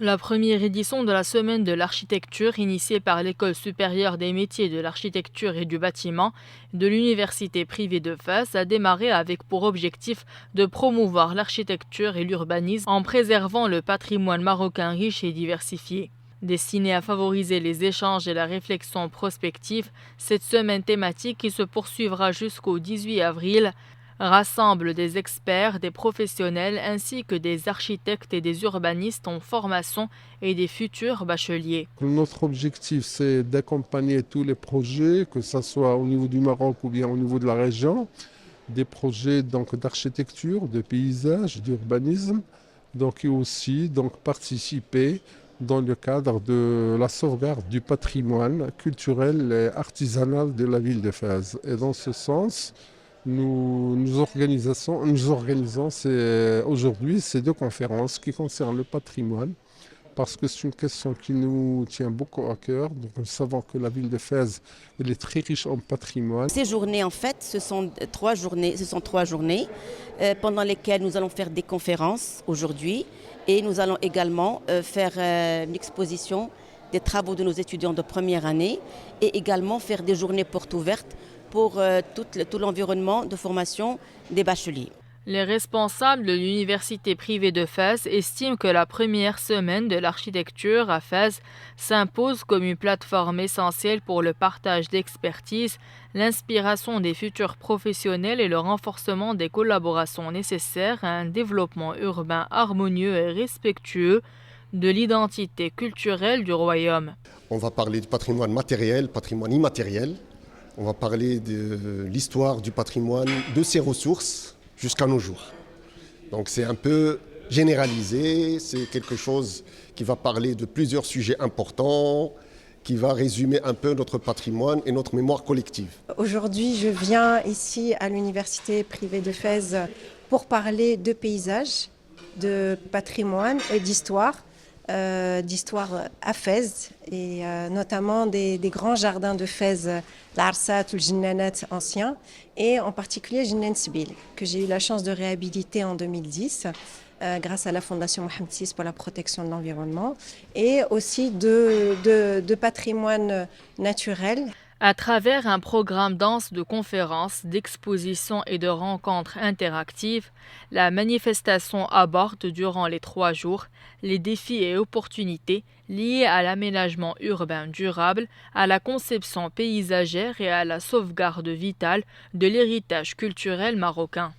La première édition de la Semaine de l'architecture, initiée par l'École supérieure des métiers de l'architecture et du bâtiment de l'Université privée de Fès, a démarré avec pour objectif de promouvoir l'architecture et l'urbanisme en préservant le patrimoine marocain riche et diversifié. Destinée à favoriser les échanges et la réflexion prospective, cette semaine thématique, qui se poursuivra jusqu'au 18 avril, rassemble des experts, des professionnels ainsi que des architectes et des urbanistes en formation et des futurs bacheliers. Notre objectif, c'est d'accompagner tous les projets, que ce soit au niveau du Maroc ou bien au niveau de la région, des projets donc d'architecture, de paysage, d'urbanisme, donc et aussi donc participer dans le cadre de la sauvegarde du patrimoine culturel et artisanal de la ville de Fès. Et dans ce sens, nous organisons aujourd'hui ces deux conférences qui concernent le patrimoine parce que c'est une question qui nous tient beaucoup à cœur. Donc, nous savons que la ville de Fès, elle est très riche en patrimoine. Ces journées, en fait, ce sont trois journées pendant lesquelles nous allons faire des conférences aujourd'hui et nous allons également faire une exposition des travaux de nos étudiants de première année et également faire des journées portes ouvertes pour tout l'environnement de formation des bacheliers. Les responsables de l'université privée de Fès estiment que la première semaine de l'architecture à Fès s'impose comme une plateforme essentielle pour le partage d'expertise, l'inspiration des futurs professionnels et le renforcement des collaborations nécessaires à un développement urbain harmonieux et respectueux de l'identité culturelle du royaume. On va parler du patrimoine matériel, patrimoine immatériel. On va parler de l'histoire du patrimoine, de ses ressources jusqu'à nos jours. Donc c'est un peu généralisé, c'est quelque chose qui va parler de plusieurs sujets importants, qui va résumer un peu notre patrimoine et notre mémoire collective. Aujourd'hui, je viens ici à l'Université privée de Fès pour parler de paysage, de patrimoine et d'histoire à Fès et notamment des grands jardins de Fès, l'Arsat ou le Jinnanat ancien et en particulier Jinnan Sbil que j'ai eu la chance de réhabiliter en 2010 grâce à la Fondation Mohamed VI pour la protection de l'environnement et aussi de patrimoine naturel. À travers un programme dense de conférences, d'expositions et de rencontres interactives, la manifestation aborde durant les 3 jours les défis et opportunités liés à l'aménagement urbain durable, à la conception paysagère et à la sauvegarde vitale de l'héritage culturel marocain.